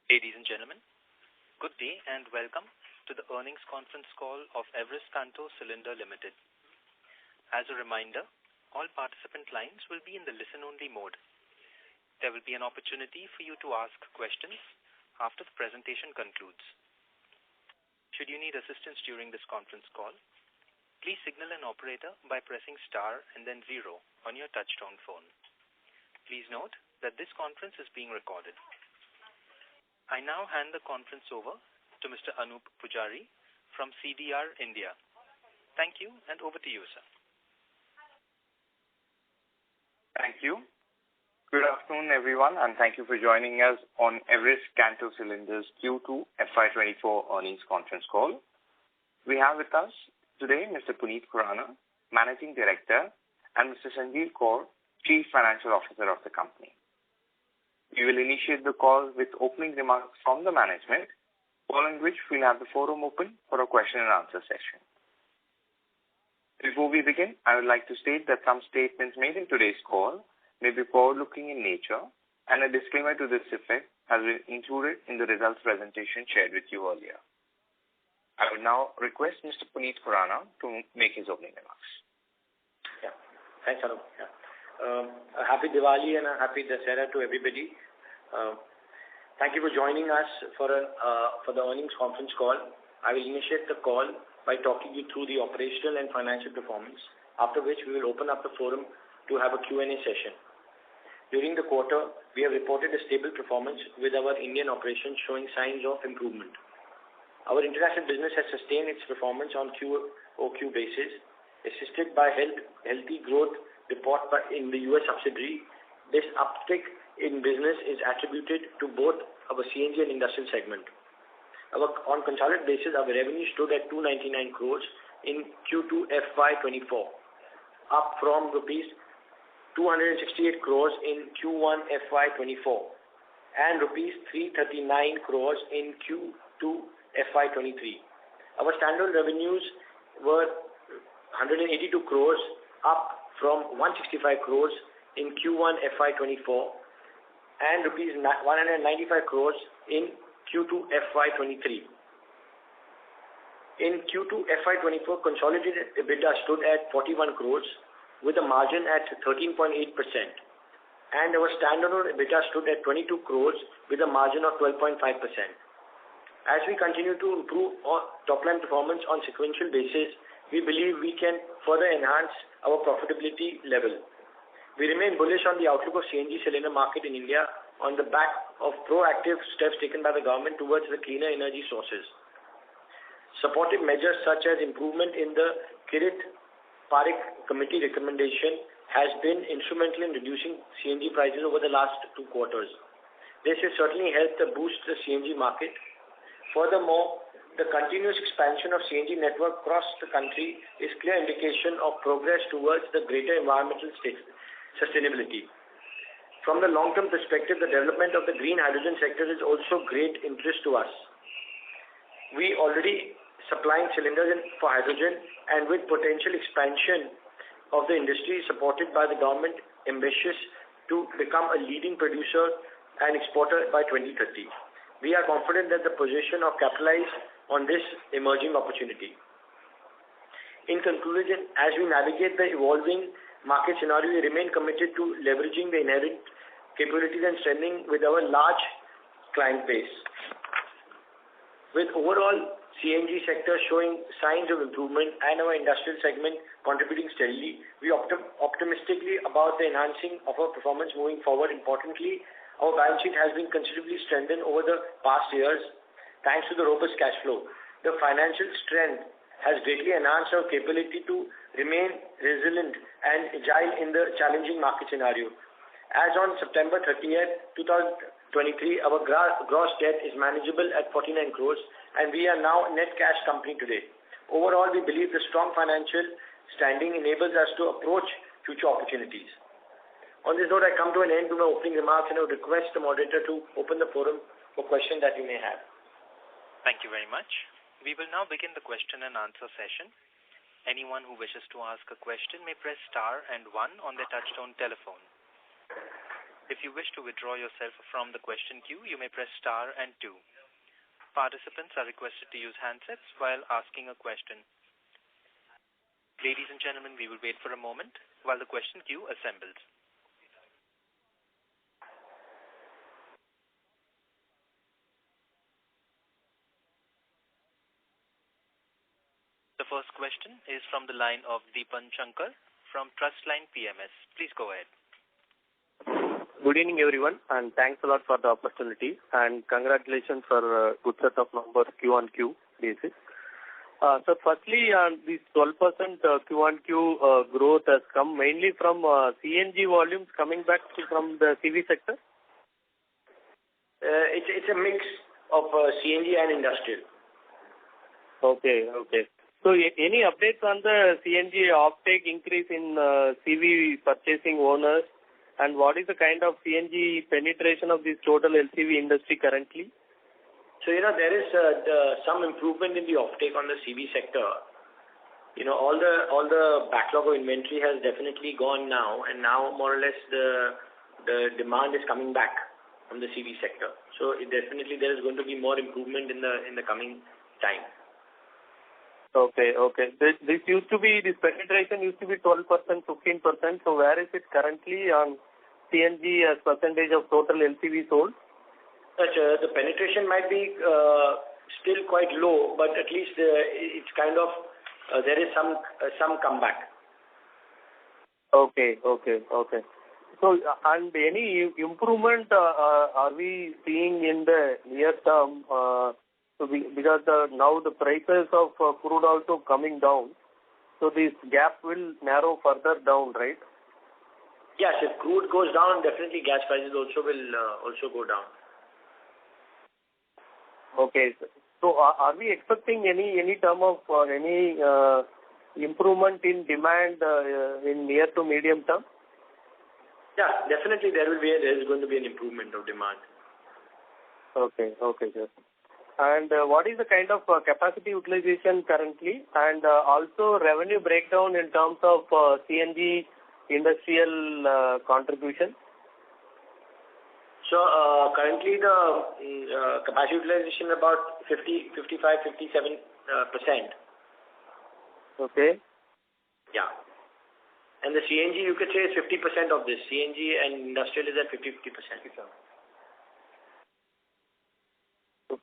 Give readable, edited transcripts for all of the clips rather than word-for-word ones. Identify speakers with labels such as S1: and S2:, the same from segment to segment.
S1: Ladies and gentlemen, good day and welcome to the earnings conference call of Everest Kanto Cylinder Limited. As a reminder, all participant lines will be in the listen-only mode. There will be an opportunity for you to ask questions after the presentation concludes. Should you need assistance during this conference call, please signal an operator by pressing star and then 0 on your touchtone phone. Please note that this conference is being recorded. I now hand the conference over to Mr. Anup Pujari from CDR India. Thank you, and over to you, sir.
S2: Thank you. Good afternoon, everyone, and thank you for joining us on Everest Kanto Cylinders Q2 FY2024 earnings conference call. We have with us today Mr. Puneet Khurana, Managing Director, and Mr. Sanjeev Kaur, Chief Financial Officer of the company. We will initiate the call with opening remarks from the management, following which we'll have the forum open for a question and answer session. Before we begin, I would like to state that some statements made in today's call may be forward-looking in nature, and a disclaimer to this effect has been included in the results presentation shared with you earlier. I would now request Mr. Puneet Khurana to make his opening remarks.
S3: Yeah. Thanks, Anup. Yeah. A happy Diwali and a happy Dussehra to everybody. Thank you for joining us for the earnings conference call. I will initiate the call by talking you through the operational and financial performance, after which we will open up the forum to have a Q&A session. During the quarter, we have reported a stable performance with our Indian operations showing signs of improvement. Our international business has sustained its performance on QOQ basis, assisted by healthy growth report in the US subsidiary. This uptick in business is attributed to both our CNG and industrial segment. On consolidated basis, our revenue stood at 299 crores in Q2 FY24, up from rupees 268 crores in Q1 FY24 and rupees 339 crores in Q2 FY23. Our standalone revenues were 182 crores, up from 165 crores in Q1 FY24 and rupees 195 crores in Q2 FY23. In Q2 FY24, consolidated EBITDA stood at 41 crores with a margin at 13.8%, and our standalone EBITDA stood at 22 crores with a margin of 12.5%. As we continue to improve our top-line performance on sequential basis, we believe we can further enhance our profitability level. We remain bullish on the outlook of CNG cylinder market in India on the back of proactive steps taken by the government towards the cleaner energy sources. Supportive measures such as improvement in the Kirit Parikh committee recommendation has been instrumental in reducing CNG prices over the last 2 quarters. This has certainly helped to boost the CNG market. Furthermore, the continuous expansion of CNG network across the country is clear indication of progress towards the greater environmental sustainability. From the long-term perspective, the development of the green hydrogen sector is also great interest to us. We already supplying cylinders for hydrogen, and with potential expansion of the industry supported by the government ambitious to become a leading producer and exporter by 2030. We are confident that the position of capitalize on this emerging opportunity. In conclusion, as we navigate the evolving market scenario, we remain committed to leveraging the inherent capabilities and strengthening with our large client base. With overall CNG sector showing signs of improvement and our industrial segment contributing steadily, we optimistically about the enhancing of our performance moving forward. Importantly, our balance sheet has been considerably strengthened over the past years thanks to the robust cash flow. The financial strength has greatly enhanced our capability to remain resilient and agile in the challenging market scenario. As on September 30th, 2023, our gross debt is manageable at 49 crores and we are now a net cash company today. Overall, we believe the strong financial standing enables us to approach future opportunities. On this note, I come to an end to my opening remarks and I would request the moderator to open the forum for questions that you may have.
S1: Thank you very much. We will now begin the question and answer session. Anyone who wishes to ask a question may press star and 1 on their touchtone telephone. If you wish to withdraw yourself from the question queue, you may press star and 2. Participants are requested to use handsets while asking a question. Ladies and gentlemen, we will wait for a moment while the question queue assembles. The first question is from the line of Deepan Shankar from Trustline PMS. Please go ahead.
S4: Good evening, everyone, and thanks a lot for the opportunity, and congratulations for a good set of numbers Q-on-Q basis. So firstly, this 12% Q-on-Q growth has come mainly from CNG volumes coming back from the CV sector?
S3: It's a mix of CNG and industrial.
S4: Okay. So any updates on the CNG offtake increase in CV purchasing owners? And what is the kind of CNG penetration of this total LCV industry currently?
S3: So, there is some improvement in the offtake on the CV sector. All the backlog of inventory has definitely gone now, and now more or less the demand is coming back from the CV sector. So definitely there is going to be more improvement in the coming time.
S4: Okay. This penetration used to be 12%, 15%. So where is it currently on CNG as percentage of total LCV sold?
S3: The penetration might be still quite low, but at least it's kind of there is some comeback.
S4: Okay. So and any improvement are we seeing in the near term? Because now the prices of crude also coming down, so this gap will narrow further down, right?
S3: Yes, if crude goes down, definitely gas prices also will go down.
S4: Okay. So are we expecting any term of any improvement in demand in near to medium term?
S3: Yeah, definitely there is going to be an improvement of demand.
S4: Okay, sir. And what is the kind of capacity utilization currently, and also revenue breakdown in terms of CNG industrial contribution?
S3: So currently the capacity utilization is about 55, 57%.
S4: Okay.
S3: Yeah. And the CNG, you could say, is 50% of this. CNG and industrial is at 50%.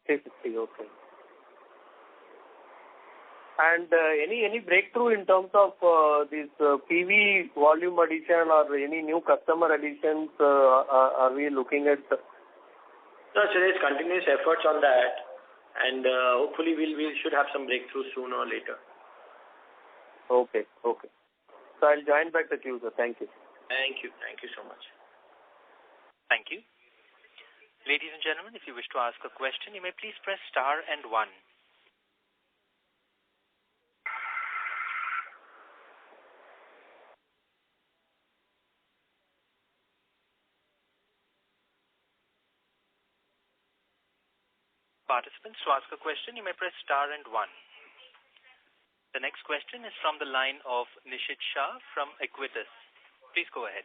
S4: 50, okay. And any breakthrough in terms of this PV volume addition or any new customer additions are we looking at?
S3: No, so there's continuous efforts on that, and hopefully we should have some breakthroughs sooner or later.
S4: Okay. So I'll join back the queue, sir. Thank you.
S3: Thank you so much.
S1: Thank you. Ladies and gentlemen, if you wish to ask a question, you may please press star and 1. Participants, to ask a question, you may press star and 1. The next question is from the line of Nishit Shah from Equitas. Please go ahead.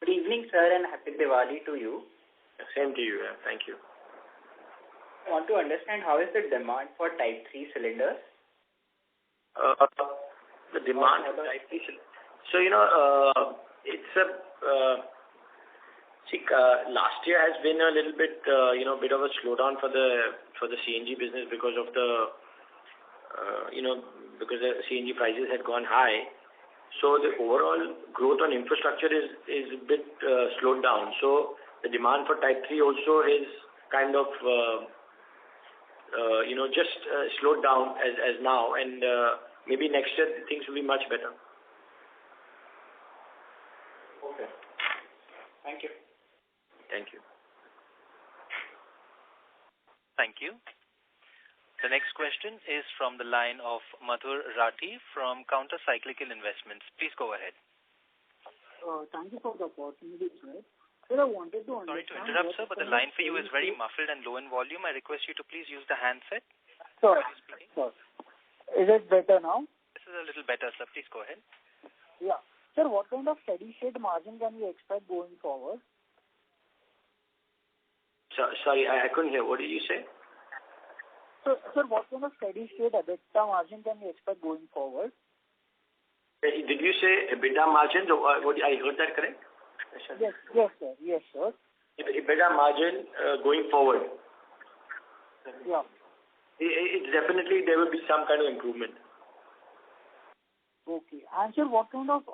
S5: Good evening, sir, and happy Diwali to you.
S3: Same to you. Yeah. Thank you.
S5: I want to understand how is the demand for Type 3 cylinders?
S3: The demand for Type 3 cylinders. So, it's last year has been a little bit, bit of a slowdown for the CNG business because of because the CNG prices had gone high. So the overall growth on infrastructure is a bit slowed down. So the demand for Type 3 also is kind of, just slowed down as now, and maybe next year things will be much better.
S5: Okay. Thank you.
S3: Thank you.
S1: Thank you. The next question is from the line of Madhur Rathi from Counter Cyclical Investments. Please go ahead.
S6: Thank you for the opportunity, sir. Sir, I wanted to understand...
S1: Sorry to interrupt, sir, but the line for you is very muffled and low in volume. I request you to please use the handset.
S6: Sure. Is it better now?
S1: This is a little better, sir. Please go ahead.
S6: Yeah. Sir, what kind of steady state margin can we expect going forward?
S3: Sorry, I couldn't hear. What did you say?
S6: Sir, what kind of steady state EBITDA margin can we expect going forward?
S3: Did you say EBITDA margins? What I heard that correct?
S6: Yes, sir.
S3: EBITDA margin going forward.
S6: Yeah.
S3: It definitely there will be some kind of improvement.
S6: Okay. And sir, what kind of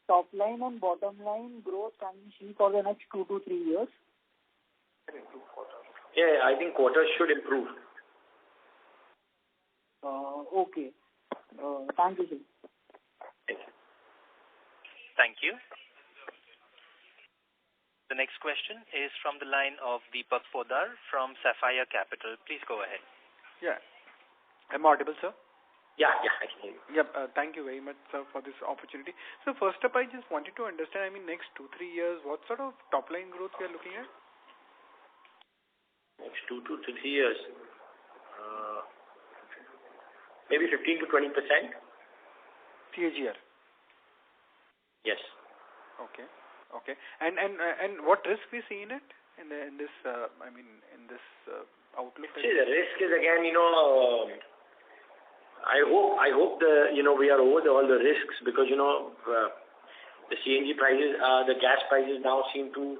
S6: top line and bottom line growth can we see for the next 2 to 3 years?
S3: Yeah, I think quarters should improve.
S6: Okay. Thank you, sir.
S3: Thank you.
S1: Thank you. The next question is from the line of Deepak Podar from Sapphire Capital. Please go ahead.
S7: Yeah. Am I audible, sir?
S3: Yeah, I can hear you.
S7: Yep. Thank you very much, sir, for this opportunity. So first up, I just wanted to understand, next 2-3 years, what sort of top-line growth we are looking at?
S3: Next 2 to 3 years. Maybe 15 to 20%.
S7: CAGR?
S3: Yes.
S7: Okay. And what risk we see in it? In this outlook?
S3: See, the risk is again, I hope we are over all the risks because, the CNG prices, the gas prices now seem to,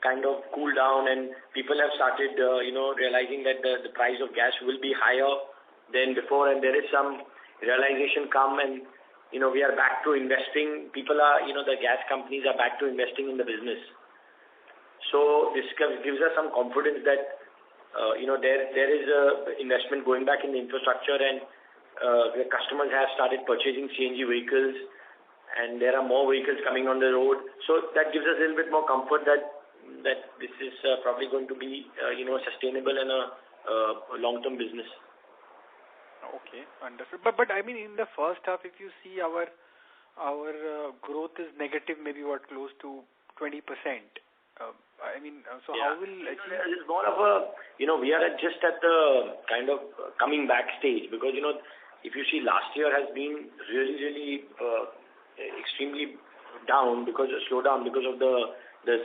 S3: kind of cool down and people have started, realizing that the price of gas will be higher than before and there is some realization come and, we are back to investing. People are, the gas companies are back to investing in the business. So this gives us some confidence that, there is a investment going back in the infrastructure and the customers have started purchasing CNG vehicles and there are more vehicles coming on the road. So that gives us a little bit more comfort that this is probably going to be, sustainable and a long-term business.
S7: Okay, understood. But in the first half, if you see our growth is negative, maybe close to 20%. So how will
S3: it's more of a, we are just at the kind of coming back stage because, if you see last year has been really, extremely down because of slowdown because of the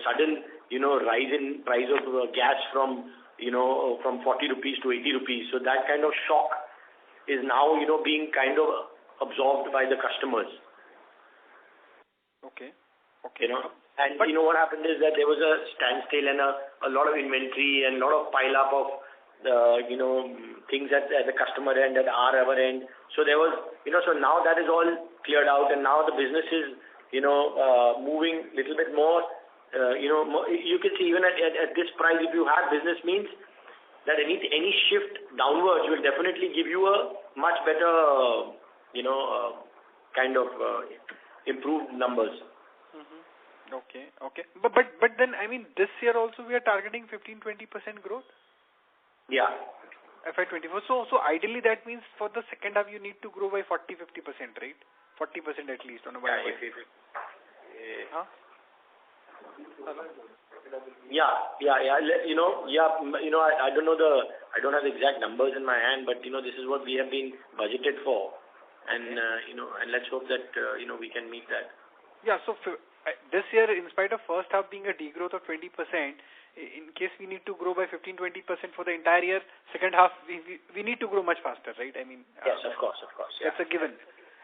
S3: sudden, rise in price of gas from 40 rupees to 80 rupees. So that kind of shock is now, being kind of absorbed by the customers.
S7: Okay.
S3: And what happened is that there was a standstill and a lot of inventory and a lot of pile up of things at the customer end, at our end. So there was, so now that is all cleared out and now the business is, moving a little bit more. You can see even at this price, if you have business means that any shift downwards will definitely give you a much better, kind of improved numbers.
S7: Okay. But then, this year also we are targeting 15-20% growth?
S3: Yeah.
S7: FY24. So ideally that means for the second half you need to grow by 40-50%, right? 40% at least on a YoY. Huh? Hello?
S3: Yeah. I don't know I don't have the exact numbers in my hand, but this is what we have been budgeted for, and and let's hope that we can meet that. Yeah.
S7: So this year, in spite of first half being a degrowth of 20%, in case we need to grow by 15-20% for the entire year, second half we need to grow much faster, right?
S3: Yes, of course. Yeah.
S7: That's a given.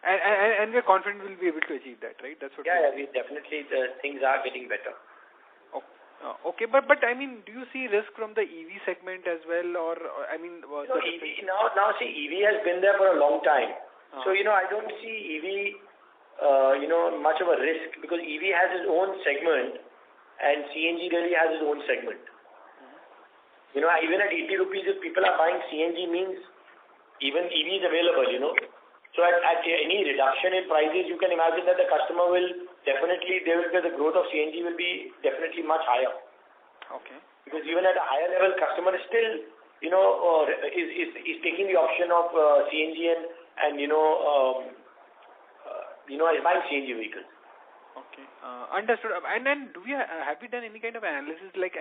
S7: And we're confident we'll be able to achieve that, right? That's what.
S3: Yeah, we definitely things are getting better.
S7: Okay, but do you see risk from the EV segment as well, or
S3: EV now see EV has been there for a long time, so I don't see EV much of a risk because EV has its own segment and CNG really has its own segment. Even at 80 rupees, if people are buying CNG means even EV is available. So at any reduction in prices, you can imagine that the customer will definitely, the growth of CNG will be definitely much higher.
S7: Okay.
S3: Because even at a higher level, customer is still, is taking the option of CNG and is buying CNG vehicles.
S7: Okay, understood. And then have we done any kind of analysis? Like,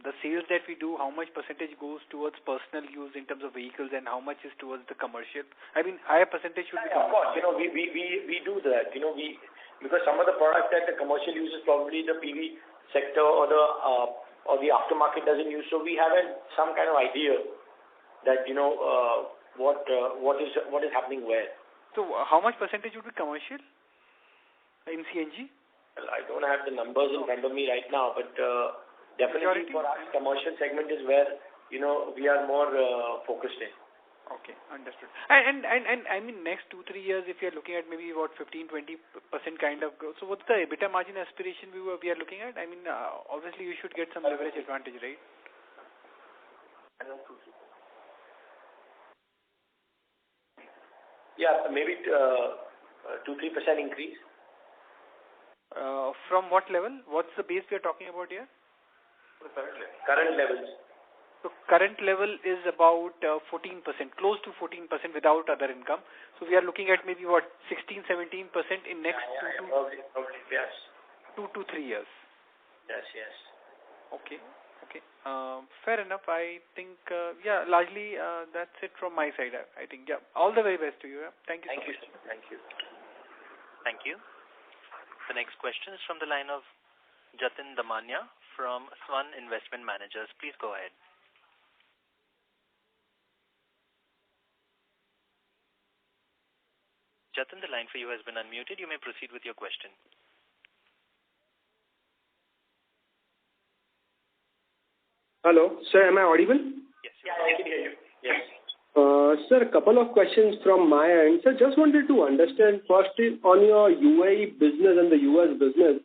S7: the sales that we do, how much percentage goes towards personal use in terms of vehicles and how much is towards the commercial? I mean, higher percentage should be
S3: Of course, we do that. Because some of the products that the commercial uses probably the PV sector or the aftermarket doesn't use. So we have some kind of idea that what is happening where.
S7: So how much percentage would be commercial in CNG?
S3: Well, I don't have the numbers in front of me right now, but definitely for us, commercial segment is where we are more focused in.
S7: Okay, understood. And I mean, next 2-3 years, if you're looking at maybe about 15-20% kind of growth, so what's the EBITDA margin aspiration we are looking at? I mean, obviously you should get some leverage advantage, right?
S3: Yeah, maybe 2-3% increase.
S7: From what level? What's the base we are talking about here?
S3: Current levels.
S7: So current level is about 14%, close to 14% without other income. So we are looking at maybe 16-17% in next
S3: probably, yes.
S7: 2 to 3 years.
S3: Yes.
S7: Okay. Fair enough. I think largely that's it from my side. I think all the very best to you. Thank you.
S3: Thank you.
S1: Thank you. The next question is from the line of Jatin Damania from Swan Investment Managers. Please go ahead. Jatin, the line for you has been unmuted. You may proceed with your question.
S8: Hello, sir, am I audible?
S1: Yes.
S3: Yeah, I can hear you. Yes.
S8: Sir, a couple of questions from my end. Sir, just wanted to understand first on your UAE business and the US business.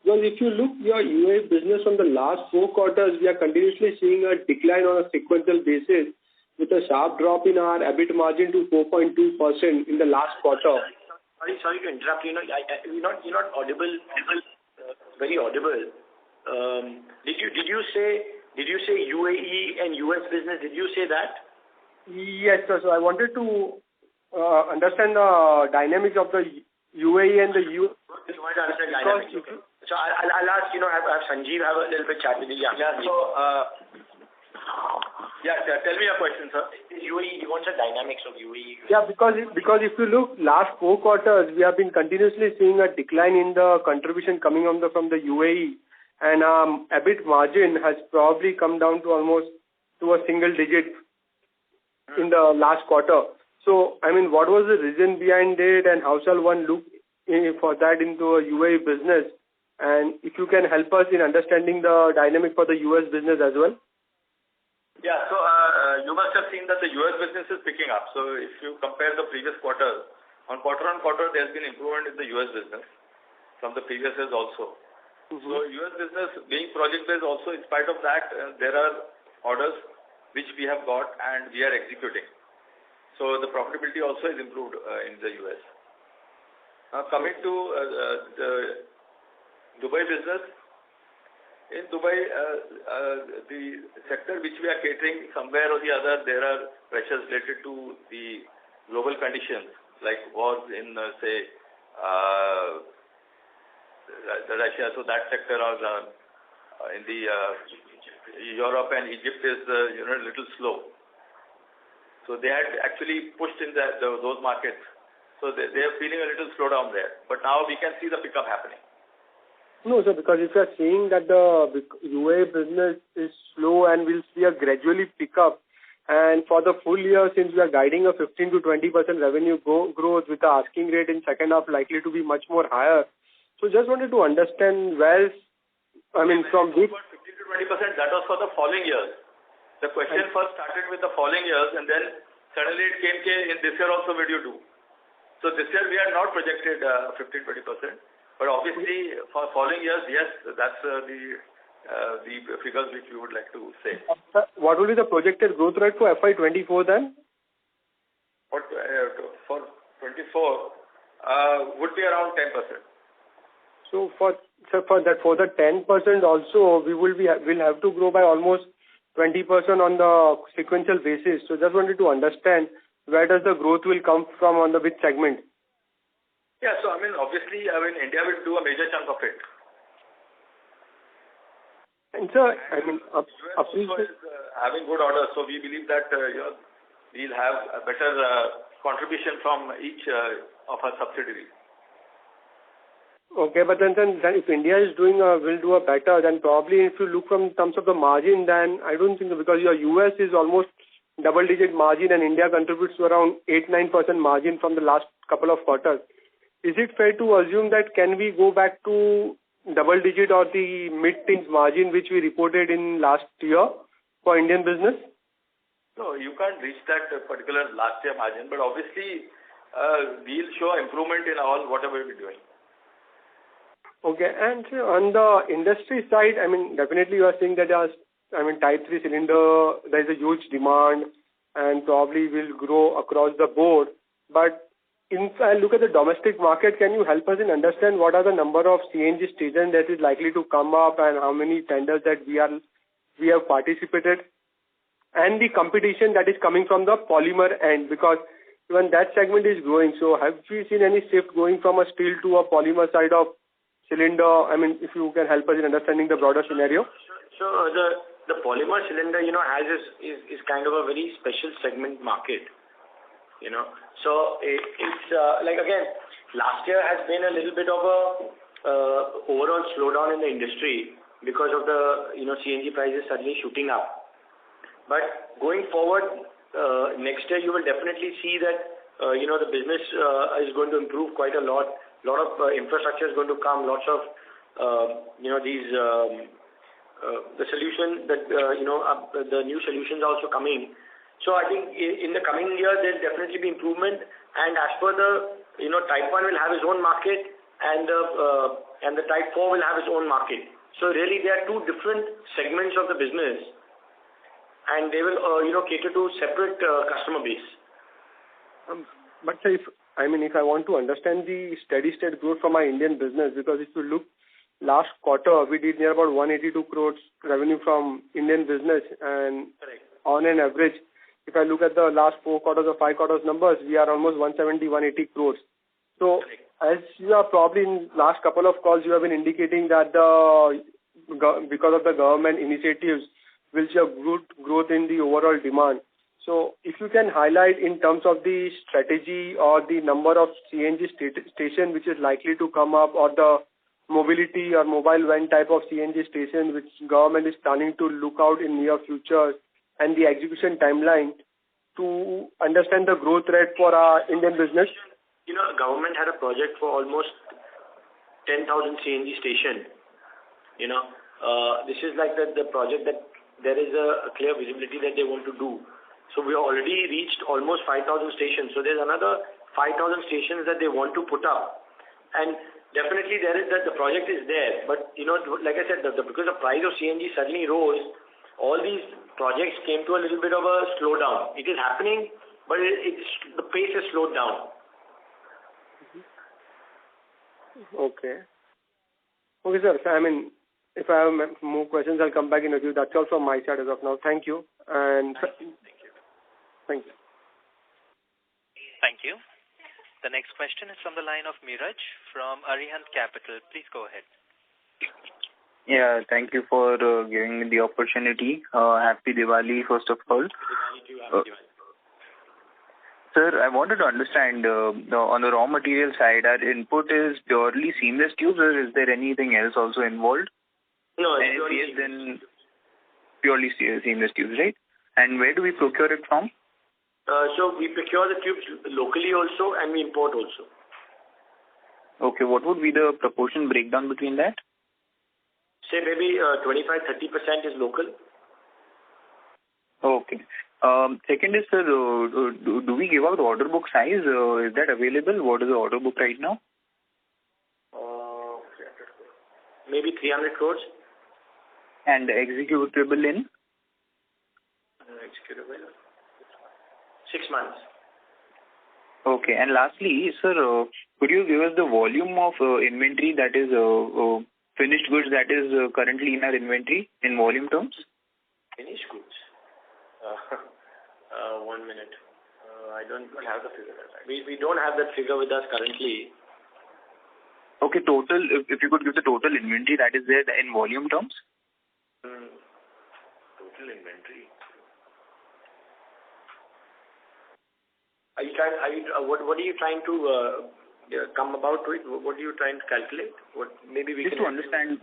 S8: Because if you look your UAE business from the last 4 quarters, we are continuously seeing a decline on a sequential basis with a sharp drop in our EBIT margin to 4.2% in the last quarter.
S3: Sorry to interrupt. You're not audible. Very audible. Did you say UAE and US business? Did you say that?
S8: Yes, sir. So I wanted to understand the dynamics of the UAE and the US.
S3: You want to understand dynamics. So I'll ask, have Sanjeev have a little bit chat with you. Yeah. So, tell me your question, sir. UAE, you want the dynamics of UAE?
S8: Yeah, because if you look last 4 quarters, we have been continuously seeing a decline in the contribution coming from the UAE, and EBIT margin has probably come down to almost to a single digit in the last quarter. So, I mean, what was the reason behind it, and how shall one look for that into a UAE business? And if you can help us in understanding the dynamic for the US business as well.
S9: Yeah, so you must have seen that the US business is picking up. So if you compare the previous quarter on quarter, there's been improvement in the US business from the previous years also. Mm-hmm. So US business being project-based also, in spite of that, there are orders which we have got and we are executing. So the profitability also is improved in the US. Coming to the Dubai business, in Dubai, the sector which we are catering, somewhere or the other, there are pressures related to the global conditions, like wars in, Russia. So that sector, or in the Europe and Egypt is, a little slow. So they had actually pushed in those markets. So they are feeling a little slowdown there. But now we can see the pickup happening.
S8: No, sir, because if you are saying that the UAE business is slow and we'll see a gradually pick up, and for the full year, since we are guiding a 15 to 20% revenue growth with the asking rate in second half likely to be much more higher. So just wanted to understand from which 15
S9: to 20%, that was for the following years. The question first started with the following years, and then suddenly it came in this year also, what do you do? So this year we are not projected 15-20%. But obviously, for following years, yes, that's the figures which we would like to say.
S8: What will be the projected growth rate for FY24 then?
S9: For 24 would be around 10%.
S8: So for the 10% also, we'll have to grow by almost 20% on the sequential basis. So just wanted to understand where does the growth will come from on the which segment?
S9: Yeah, so obviously, India will do a major chunk of it.
S8: And sir, I mean,
S9: US also is having good orders, so we believe that we'll have a better contribution from each of our subsidiaries.
S8: Okay, but then if India is will do a better, then probably if you look from terms of the margin, then I don't think so, because your US is almost double-digit margin and India contributes to around 8-9% margin from the last couple of quarters. Is it fair to assume that can we go back to double-digit or the mid-teens margin which we reported in last year for Indian business?
S9: No, you can't reach that particular last year margin, but obviously we'll show improvement in all whatever we're doing.
S8: Okay, and on the industry side, I mean, definitely you are saying that type 3 cylinder, there is a huge demand and probably will grow across the board. But if I look at the domestic market, can you help us in understand what are the number of CNG stations that is likely to come up and how many tenders that we have participated, and the competition that is coming from the polymer end, because even that segment is growing. So have we seen any shift going from a steel to a polymer side of cylinder? I mean, if you can help us in understanding the broader scenario.
S3: So the polymer cylinder, is kind of a very special segment market. So it's like, again, last year has been a little bit of a overall slowdown in the industry because of the CNG prices suddenly shooting up. But going forward, next year you will definitely see that the business is going to improve quite a lot. A lot of infrastructure is going to come. Lots of the solution that the new solutions are also coming. So I think in the coming year there'll definitely be improvement. And as per the Type 1 will have its own market, and the Type 4 will have its own market. So really there are two different segments of the business, and they will cater to separate customer base.
S8: But sir, if I want to understand the steady state growth for my Indian business, because if you look last quarter, we did near about 182 crores revenue from Indian business, and
S3: correct,
S8: on an average, if I look at the last 4 quarters or 5 quarters numbers, we are almost 170-180 crores. So
S3: correct,
S8: as you are probably in last couple of calls, you have been indicating that because of the government initiatives will see a good growth in the overall demand. So if you can highlight in terms of the strategy or the number of CNG station which is likely to come up, or the mobility or mobile van type of CNG station which government is planning to look out in near future, and the execution timeline to understand the growth rate for our Indian business.
S3: Government had a project for almost 10,000 CNG station. This is like the project that there is a clear visibility that they want to do. So we already reached almost 5,000 stations. So there's another 5,000 stations that they want to put up. And definitely the project is there. But, like I said, because the price of CNG suddenly rose, all these projects came to a little bit of a slowdown. It is happening, but the pace has slowed down.
S8: Okay. Okay, sir. So, if I have more questions, I'll come back in a few. That's all from my side as of now. Thank you. And
S3: Thank you.
S8: Thank you.
S1: Thank you. The next question is from the line of Miraj from Arihant Capital. Please go ahead.
S10: Yeah, thank you for giving me the opportunity. Happy Diwali, first of all.
S3: Diwali to you. Happy Diwali.
S10: Sir, I wanted to understand on the raw material side, our input is purely seamless tubes, or is there anything else also involved?
S3: No, it's
S10: and
S3: purely
S10: if yes, then purely seamless tubes, right? And where do we procure it from?
S3: So we procure the tubes locally also, and we import also.
S10: Okay, what would be the proportion breakdown between that?
S3: Say maybe 25-30% is local.
S10: Okay. Second is, sir, do we give out order book size? Is that available? What is the order book right now?
S3: Maybe 300 crores.
S10: And executable in?
S3: Executable 6 months.
S10: Okay. And lastly, sir, could you give us the volume of inventory, that is finished goods, that is currently in our inventory in volume terms?
S3: Finished goods? 1 minute. I don't have the figure. We don't have that figure with us currently.
S10: Okay, total, if you could give the total inventory that is there in volume terms?
S9: Total inventory.
S3: What are you trying to come about with? What are you trying to calculate?
S10: Just to understand.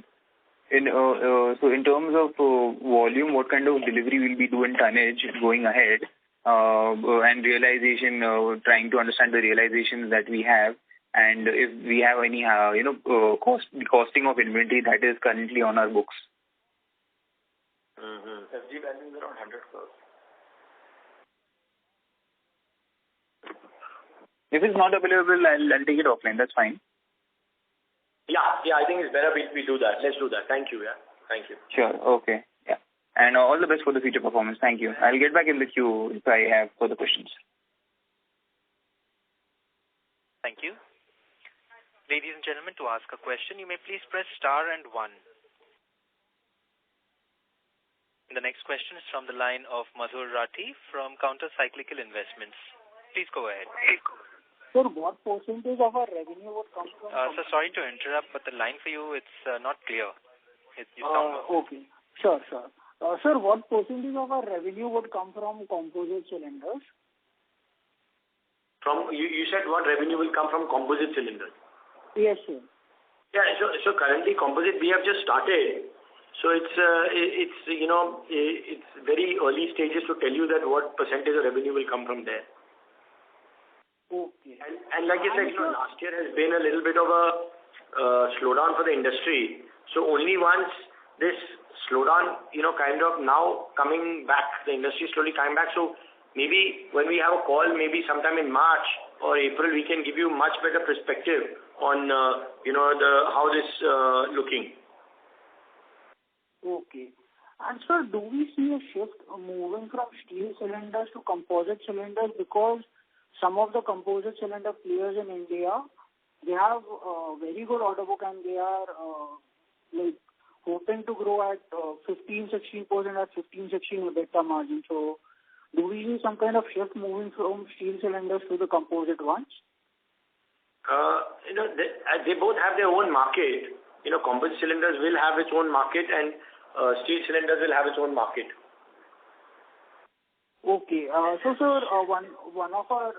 S10: So in terms of volume, what kind of delivery will we do in tonnage going ahead, and realization, trying to understand the realizations that we have, and if we have any, costing of inventory that is currently on our books.
S9: FG value is around 100 crores.
S10: If it's not available, I'll take it offline. That's fine.
S3: Yeah, I think it's better we do that. Let's do that. Thank you. Yeah, thank you.
S10: Sure. Okay. Yeah. And all the best for the future performance. Thank you. I'll get back in the queue if I have further questions.
S1: Thank you. Ladies and gentlemen, to ask a question, you may please press star and 1. The next question is from the line of Madhur Rathi from Counter Cyclical Investments. Please go ahead.
S6: Sir, what percentage of our revenue would come from...
S1: Sir, sorry to interrupt, but the line for you, it's not clear. You sound
S6: okay. Sure. Sir, what percentage of our revenue would come from composite cylinders?
S3: You said what revenue will come from composite cylinders?
S6: Yes, sir.
S3: Yeah, so currently composite we have just started. So it's very early stages to tell you that what percentage of revenue will come from there.
S6: Okay.
S3: And like I said, last year has been a little bit of a slowdown for the industry. So only once this slowdown, kind of now coming back, the industry is slowly coming back. So maybe when we have a call, maybe sometime in March or April, we can give you much better perspective on, how this looking.
S6: Okay. And sir, do we see a shift moving from steel cylinders to composite cylinders? Because some of the composite cylinder players in India, they have a very good order book and they are hoping to grow at 15-16% at 15-16 EBITDA margin. So do we see some kind of shift moving from steel cylinders to the composite ones?
S3: They both have their own market. Composite cylinders will have its own market and steel cylinders will have its own market.
S6: Okay. So, sir, one of our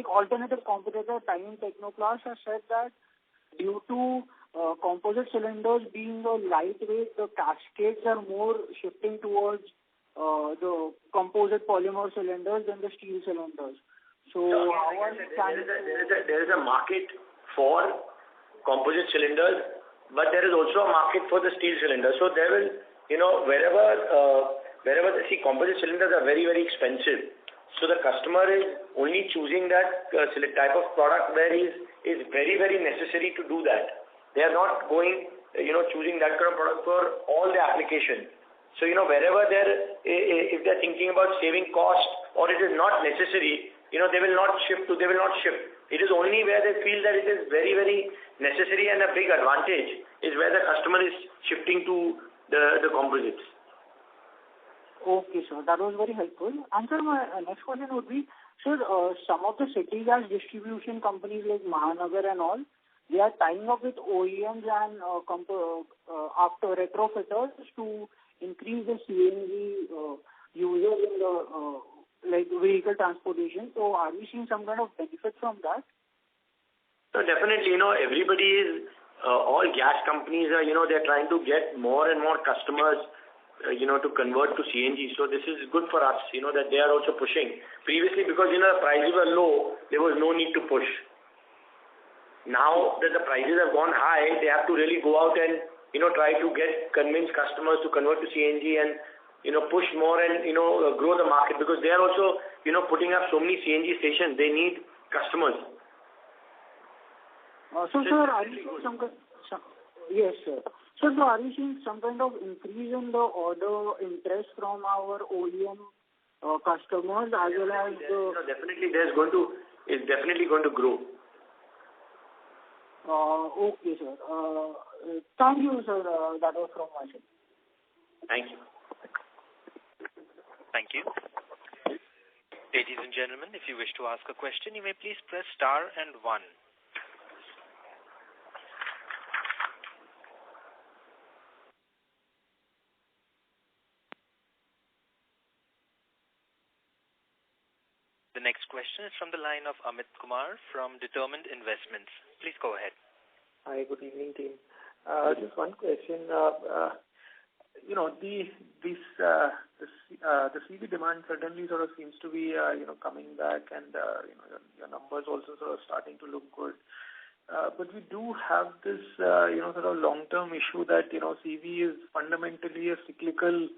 S6: alternative competitor, Time Technoplast, has said that due to composite cylinders being lightweight, the cascades are more shifting towards the composite polymer cylinders than the steel cylinders. So,
S3: there is a market for composite cylinders, but there is also a market for the steel cylinders. So there will, wherever composite cylinders are very, very expensive. So the customer is only choosing that type of product where is very, very necessary to do that. They are not going, choosing that kind of product for all the applications. So, wherever if they're thinking about saving cost or it is not necessary, they will not ship. It is only where they feel that it is very, very necessary and a big advantage is where the customer is shifting to the composites.
S6: Okay, sir. That was very helpful. And sir, my next question would be, sir, some of the city gas distribution companies like Mahanagar and all, they are tying up with OEMs and after retrofitters to increase the CNG users in the vehicle transportation. So are we seeing some kind of benefit from that?
S3: So definitely, everybody is, all gas companies are, they're trying to get more and more customers to convert to CNG. So this is good for us, that they are also pushing. Previously, because, the prices were low, there was no need to push. Now that the prices have gone high, they have to really go out and, try to convince customers to convert to CNG and, push more and, grow the market because they are also, putting up so many CNG stations. They need customers.
S6: So, sir, are you seeing some kind... Yes, sir. So, are you seeing some kind of increase in the order interest from our OEM customers as well as the...
S3: Definitely, it's definitely going to grow.
S6: Okay, sir. Thank you, sir. That was from my side.
S3: Thank you.
S1: Thank you. Ladies and gentlemen, if you wish to ask a question, you may please press star and 1. The next question is from the line of Amit Kumar from Determined Investments. Please go ahead.
S11: Hi, good evening, team. Just one question. The CV demand certainly sort of seems to be, coming back, and your numbers also sort of starting to look good. But we do have this, sort of long-term issue that CV is fundamentally a cyclical,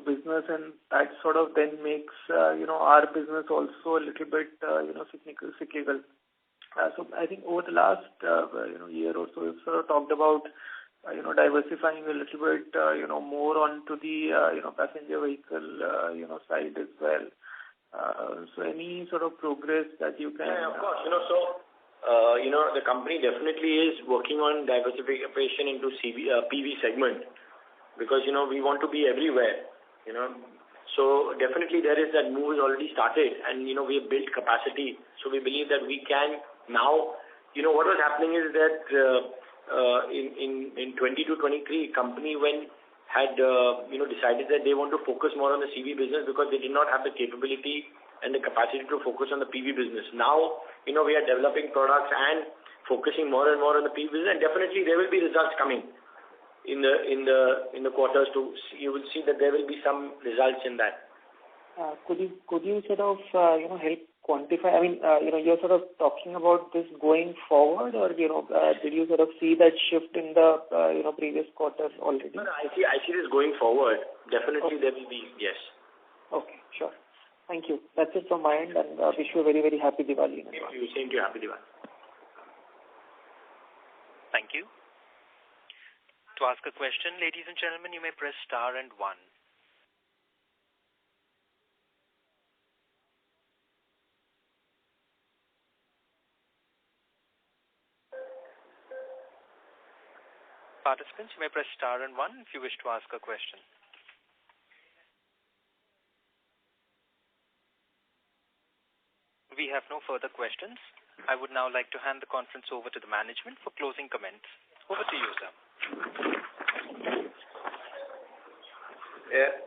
S11: business, and that sort of then makes our business also a little bit, cyclical. So I think over the last year or so, we've sort of talked about diversifying a little bit more onto the passenger vehicle side as well. So any sort of progress that you can...
S3: Yeah, of course. The company definitely is working on diversification into PV segment, because we want to be everywhere. So definitely there is that move is already started, and we have built capacity. So we believe that we can now. What was happening is that in 22-23, company had decided that they want to focus more on the CV business because they did not have the capability and the capacity to focus on the PV business. Now we are developing products and focusing more and more on the PV business, and definitely there will be results coming in the quarters. You will see that there will be some results in that.
S11: Could you sort of help quantify? I mean, you're sort of talking about this going forward, or did you sort of see that shift in the previous quarter already?
S3: No, I see this going forward. Definitely there will be, yes.
S11: Okay, sure. Thank you. That's it from my end, and wish you a very, very happy Diwali.
S3: Same to you. Happy Diwali.
S1: Thank you. To ask a question, ladies and gentlemen, you may press star and 1. Participants, you may press star and 1 if you wish to ask a question. We have no further questions. I would now like to hand the conference over to the management for closing comments. Over to you, sir.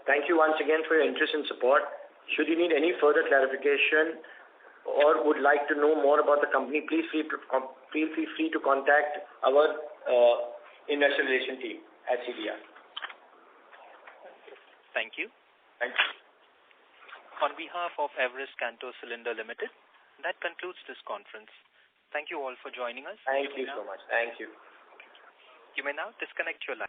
S3: Thank you once again for your interest and support. Should you need any further clarification or would like to know more about the company, please feel free to contact our investor relation team at CDR.
S1: Thank you.
S3: Thank you.
S1: On behalf of Everest Kanto Cylinder Limited, that concludes this conference. Thank you all for joining us.
S3: Thank you so much. Thank you.
S1: You may now disconnect your line.